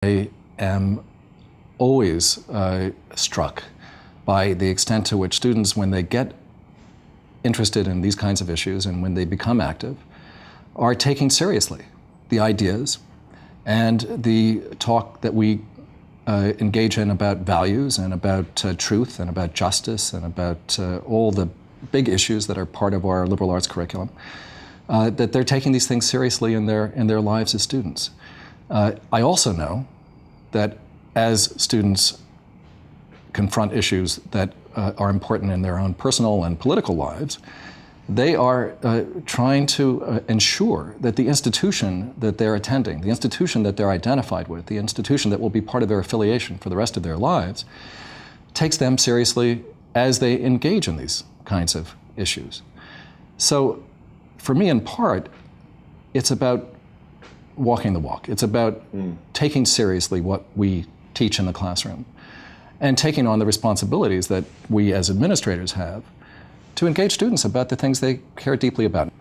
I am always struck by the extent to which students, when they get interested in these kinds of issues and when they become active, are taking seriously the ideas and the talk that we engage in about values and about truth and about justice and about all the big issues that are part of our liberal arts curriculum, that they're taking these things seriously in their lives as students. I also know that as students confront issues that are important in their own personal and political lives, they are trying to ensure that the institution that they're attending, the institution that they're identified with, the institution that will be part of their affiliation for the rest of their lives, takes them seriously as they engage in these kinds of issues. So for me, in part, it's about walking the walk. It's about taking seriously what we teach in the classroom and taking on the responsibilities that we as administrators have to engage students about the things they care deeply about.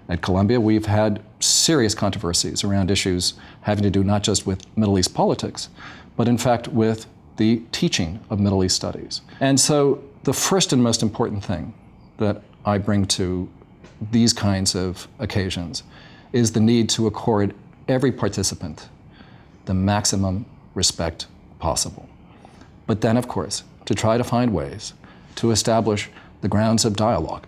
At Columbia, we've had serious controversies around issues having to do not just with Middle East politics, but in fact with the teaching of Middle East studies. And so the first and most important thing that I bring to these kinds of occasions is the need to accord every participant the maximum respect possible. But then, of course, to try to find ways to establish the grounds of dialogue.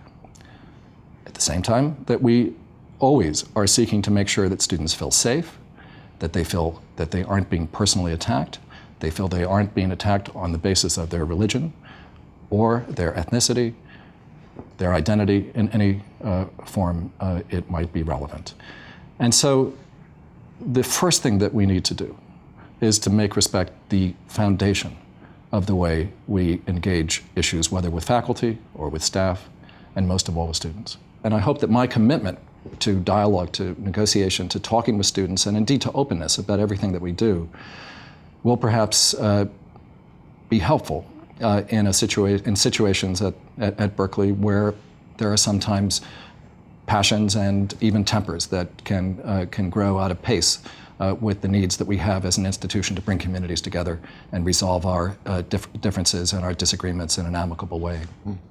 At the same time that we always are seeking to make sure that students feel safe, that they feel that they aren't being personally attacked, they feel they aren't being attacked on the basis of their religion or their ethnicity, their identity in any form it might be relevant. And so the first thing that we need to do is to make respect the foundation of the way we engage issues, whether with faculty or with staff, and most of all with students. And I hope that my commitment to dialogue, to negotiation, to talking with students, and indeed to openness about everything that we do will perhaps be helpful in situations at Berkeley where there are sometimes passions and even tempers that can grow out of pace with the needs that we have as an institution to bring communities together and resolve our differences and our disagreements in an amicable way.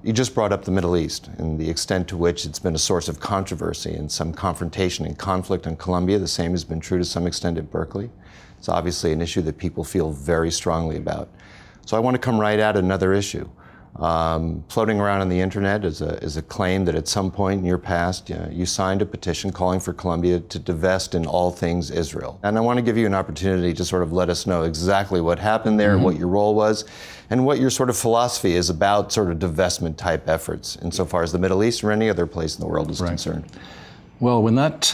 You just brought up the Middle East and the extent to which it's been a source of controversy and some confrontation and conflict in Columbia. The same has been true to some extent at Berkeley. It's obviously an issue that people feel very strongly about. So I want to come right at another issue. Floating around on the internet is a claim that at some point in your past, you signed a petition calling for Columbia to divest in all things Israel. And I want to give you an opportunity to sort of let us know exactly what happened there, what your role was, and what your sort of philosophy is about sort of divestment type efforts insofar as the Middle East or any other place in the world is concerned. Well, when that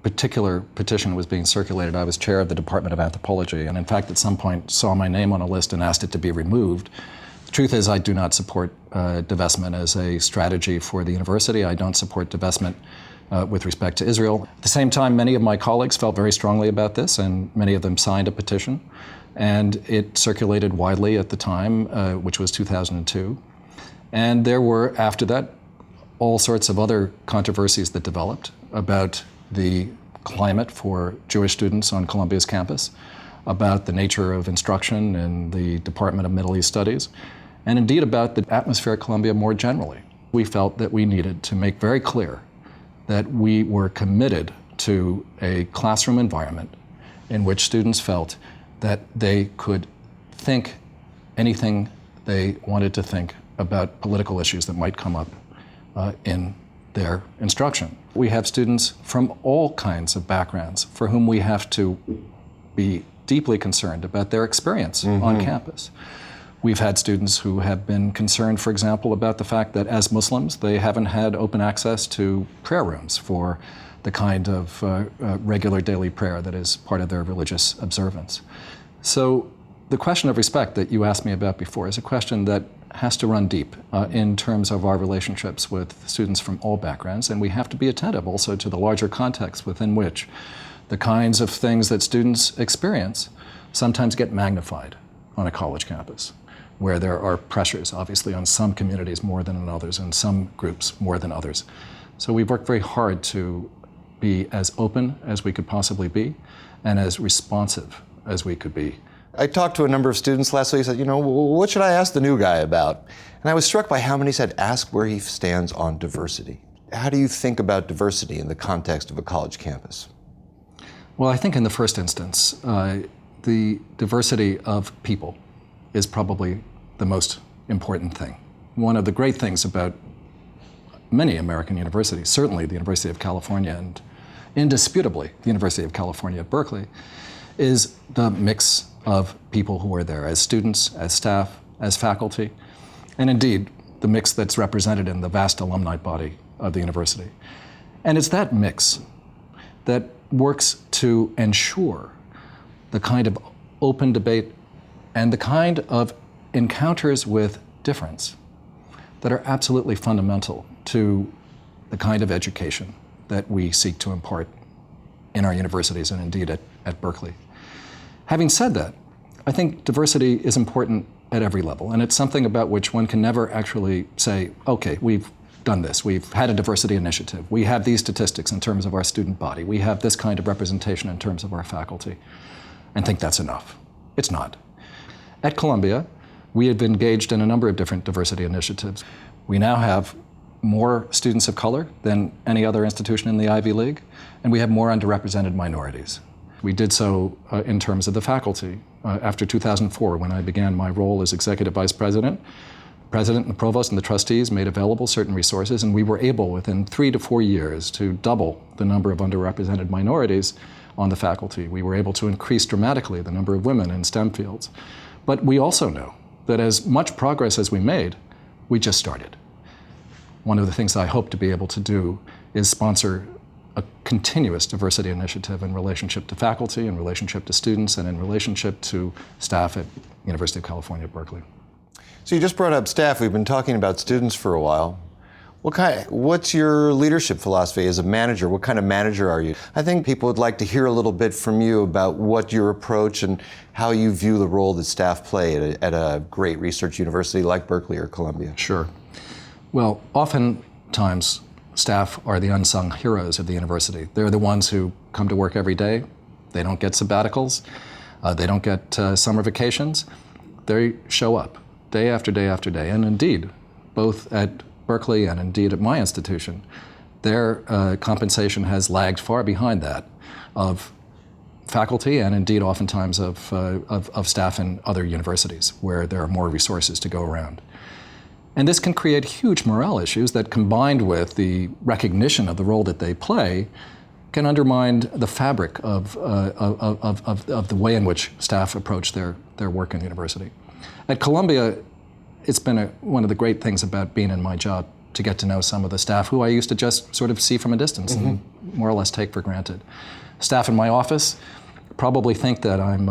particular petition was being circulated, I was chair of the Department of Anthropology, and in fact at some point saw my name on a list and asked it to be removed. The truth is, I do not support divestment as a strategy for the university. I don't support divestment with respect to Israel. At the same time, many of my colleagues felt very strongly about this, and many of them signed a petition. And it circulated widely at the time, which was 2002. And there were, after that, all sorts of other controversies that developed about the climate for Jewish students on Columbia's campus, about the nature of instruction in the Department of Middle East Studies, and indeed about the atmosphere at Columbia more generally. We felt that we needed to make very clear that we were committed to a classroom environment in which students felt that they could think anything they wanted to think about political issues that might come up in their instruction. We have students from all kinds of backgrounds for whom we have to be deeply concerned about their experience on campus. We've had students who have been concerned, for example, about the fact that as Muslims, they haven't had open access to prayer rooms for the kind of regular daily prayer that is part of their religious observance. So the question of respect that you asked me about before is a question that has to run deep in terms of our relationships with students from all backgrounds, and we have to be attentive also to the larger context within which the kinds of things that students experience sometimes get magnified on a college campus, where there are pressures, obviously, on some communities more than on others, and some groups more than others. So we've worked very hard to be as open as we could possibly be, and as responsive as we could be. I talked to a number of students last week. Said, what should I ask the new guy about? And I was struck by how many said, ask where he stands on diversity. How do you think about diversity in the context of a college campus? Well, I think in the first instance, the diversity of people is probably the most important thing. One of the great things about many American universities, certainly the University of California and indisputably the University of California at Berkeley, is the mix of people who are there as students, as staff, as faculty, and indeed the mix that's represented in the vast alumni body of the university. And it's that mix that works to ensure the kind of open debate and the kind of encounters with difference that are absolutely fundamental to the kind of education that we seek to impart in our universities and indeed at Berkeley. Having said that, I think diversity is important at every level, and it's something about which one can never actually say, okay, we've done this, we've had a diversity initiative, we have these statistics in terms of our student body, we have this kind of representation in terms of our faculty, and think that's enough. It's not. At Columbia, we have engaged in a number of different diversity initiatives. We now have more students of color than any other institution in the Ivy League, and we have more underrepresented minorities. We did so in terms of the faculty. After 2004, when I began my role as executive vice president, the president and the provost and the trustees made available certain resources, and we were able within 3 to 4 years to double the number of underrepresented minorities on the faculty. We were able to increase dramatically the number of women in STEM fields. But we also know that as much progress as we made, we just started. One of the things I hope to be able to do is sponsor a continuous diversity initiative in relationship to faculty, in relationship to students, and in relationship to staff at University of California at Berkeley. So you just brought up staff. We've been talking about students for a while. What's your leadership philosophy as a manager? What kind of manager are you? I think people would like to hear a little bit from you about what your approach and how you view the role that staff play at a great research university like Berkeley or Columbia. Sure. Well, oftentimes staff are the unsung heroes of the university. They're the ones who come to work every day. They don't get sabbaticals. They don't get summer vacations. They show up day after day after day. And indeed, both at Berkeley and indeed at my institution, their compensation has lagged far behind that of faculty and indeed oftentimes of staff in other universities where there are more resources to go around. And this can create huge morale issues that, combined with the recognition of the role that they play, can undermine the fabric of the way in which staff approach their work in the university. At Columbia, it's been one of the great things about being in my job to get to know some of the staff who I used to just sort of see from a distance and more or less take for granted. Staff in my office probably think that I'm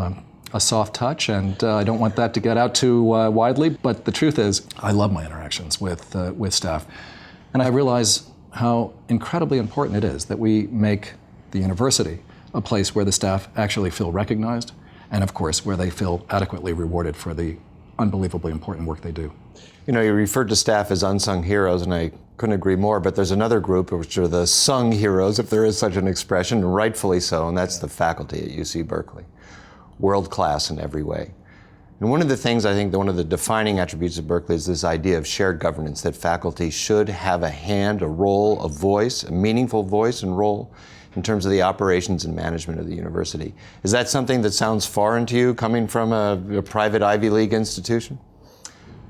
a soft touch, and I don't want that to get out too widely, but the truth is I love my interactions with staff. And I realize how incredibly important it is that we make the university a place where the staff actually feel recognized, and of course where they feel adequately rewarded for the unbelievably important work they do. You know, you referred to staff as unsung heroes, and I couldn't agree more, but there's another group which are the sung heroes, if there is such an expression, rightfully so, and that's the faculty at UC Berkeley. World class in every way. And one of the things I think, one of the defining attributes of Berkeley is this idea of shared governance, that faculty should have a hand, a role, a voice, a meaningful voice and role in terms of the operations and management of the university. Is that something that sounds foreign to you, coming from a private Ivy League institution?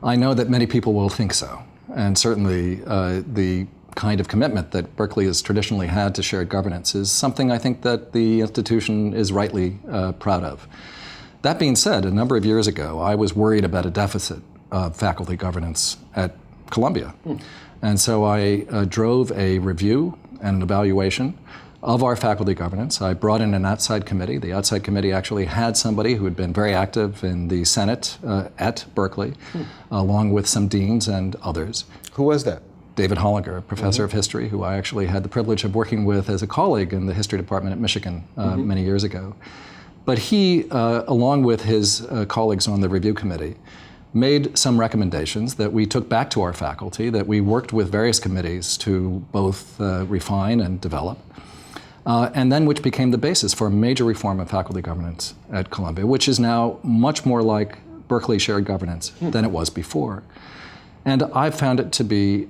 I know that many people will think so, and certainly the kind of commitment that Berkeley has traditionally had to shared governance is something I think that the institution is rightly proud of. That being said, a number of years ago, I was worried about a deficit of faculty governance at Columbia. And so I drove a review and an evaluation of our faculty governance. I brought in an outside committee. The outside committee actually had somebody who had been very active in the Senate at Berkeley, along with some deans and others. Who was that? David Hollinger, a professor of history, who I actually had the privilege of working with as a colleague in the history department at Michigan many years ago. But he, along with his colleagues on the review committee, made some recommendations that we took back to our faculty, that we worked with various committees to both refine and develop. and then which became the basis for a major reform of faculty governance at Columbia, which is now much more like Berkeley shared governance than it was before. And I've found it to be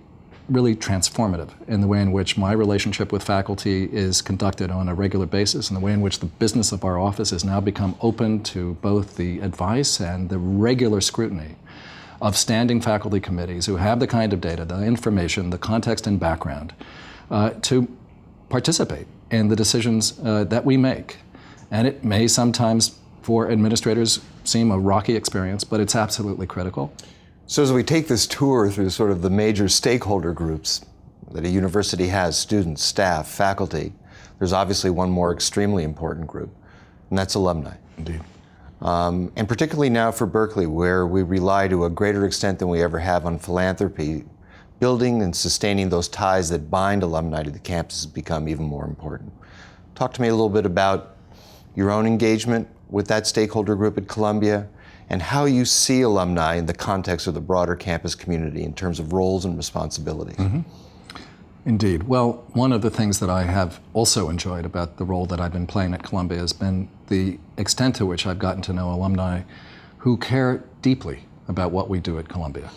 really transformative in the way in which my relationship with faculty is conducted on a regular basis, and the way in which the business of our office has now become open to both the advice and the regular scrutiny of standing faculty committees who have the kind of data, the information, the context and background to participate in the decisions that we make. And it may sometimes, for administrators, seem a rocky experience, but it's absolutely critical. So as we take this tour through sort of the major stakeholder groups that a university has, students, staff, faculty, there's obviously one more extremely important group, and that's alumni. Indeed. And particularly now for Berkeley, where we rely to a greater extent than we ever have on philanthropy, building and sustaining those ties that bind alumni to the campus has become even more important. Talk to me a little bit about your own engagement with that stakeholder group at Columbia, and how you see alumni in the context of the broader campus community in terms of roles and responsibilities. Mm-hmm. Indeed. Well, one of the things that I have also enjoyed about the role that I've been playing at Columbia has been the extent to which I've gotten to know alumni who care deeply about what we do at Columbia.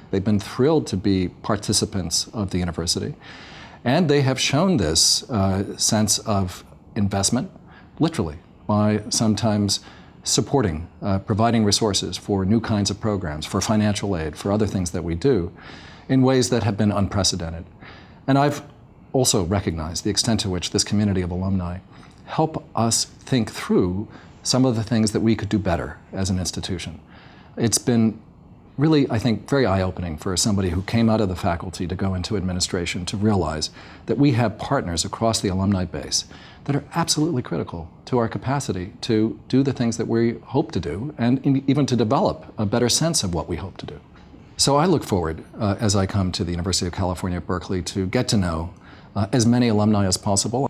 They've been thrilled to be participants of the university, and they have shown this sense of investment, literally, by sometimes supporting, providing resources for new kinds of programs, for financial aid, for other things that we do, in ways that have been unprecedented. And I've also recognized the extent to which this community of alumni help us think through some of the things that we could do better as an institution. It's been really, I think, very eye-opening for somebody who came out of the faculty to go into administration to realize that we have partners across the alumni base that are absolutely critical to our capacity to do the things that we hope to do, and even to develop a better sense of what we hope to do. So I look forward, as I come to the University of California at Berkeley, to get to know as many alumni as possible,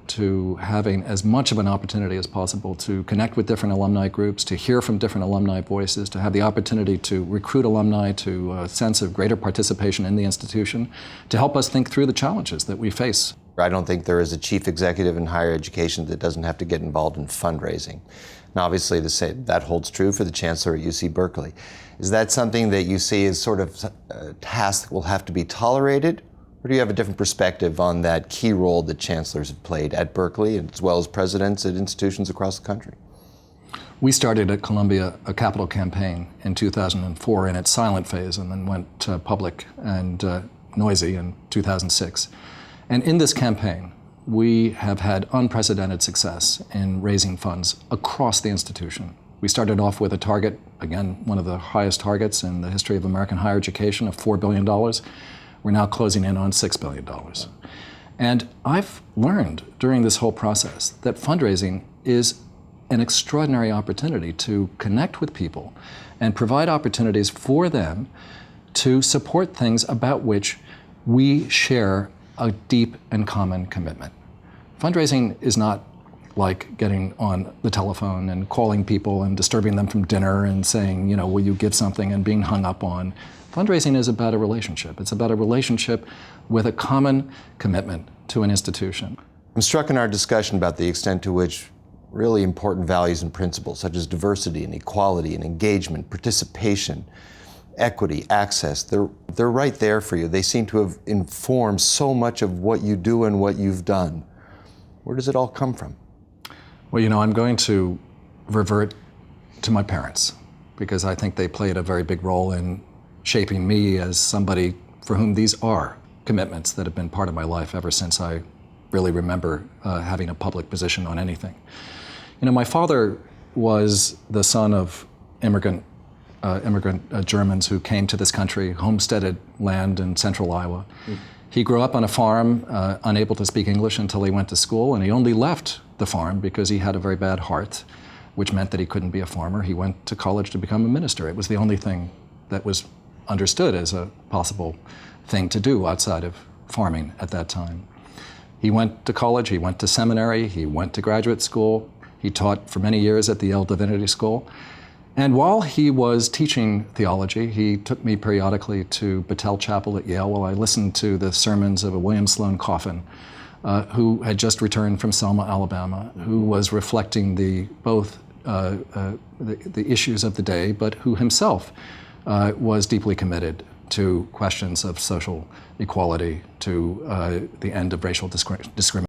to having as much of an opportunity as possible to connect with different alumni groups, to hear from different alumni voices, to have the opportunity to recruit alumni to a sense of greater participation in the institution, to help us think through the challenges that we face. I don't think there is a chief executive in higher education that doesn't have to get involved in fundraising. And obviously that holds true for the chancellor at UC Berkeley. Is that something that you see as sort of a task that will have to be tolerated? Or do you have a different perspective on that key role that chancellors have played at Berkeley, as well as presidents at institutions across the country? We started at Columbia a capital campaign in 2004 in its silent phase, and then went public and noisy in 2006. And in this campaign, we have had unprecedented success in raising funds across the institution. We started off with a target, again, one of the highest targets in the history of American higher education, of $4 billion. We're now closing in on $6 billion. And I've learned during this whole process that fundraising is an extraordinary opportunity to connect with people and provide opportunities for them to support things about which we share a deep and common commitment. Fundraising is not like getting on the telephone and calling people and disturbing them from dinner and saying, you know, will you give something, and being hung up on. Fundraising is about a relationship. It's about a relationship with a common commitment to an institution. I'm struck in our discussion about the extent to which really important values and principles such as diversity and equality and engagement, participation, equity, access, they're right there for you. They seem to have informed so much of what you do and what you've done. Where does it all come from? Well, you know, I'm going to revert to my parents, because I think they played a very big role in shaping me as somebody for whom these are commitments that have been part of my life ever since I really remember having a public position on anything. You know, my father was the son of immigrant Germans who came to this country, homesteaded land in central Iowa. He grew up on a farm, unable to speak English until he went to school, and he only left the farm because he had a very bad heart, which meant that he couldn't be a farmer. He went to college to become a minister. It was the only thing that was understood as a possible thing to do outside of farming at that time. He went to college, he went to seminary, he went to graduate school. He taught for many years at the Yale Divinity School. And while he was teaching theology, he took me periodically to Battelle Chapel at Yale while I listened to the sermons of a William Sloane Coffin who had just returned from Selma, Alabama, who was reflecting both the issues of the day, but who himself was deeply committed to questions of social equality, to the end of racial discrimination.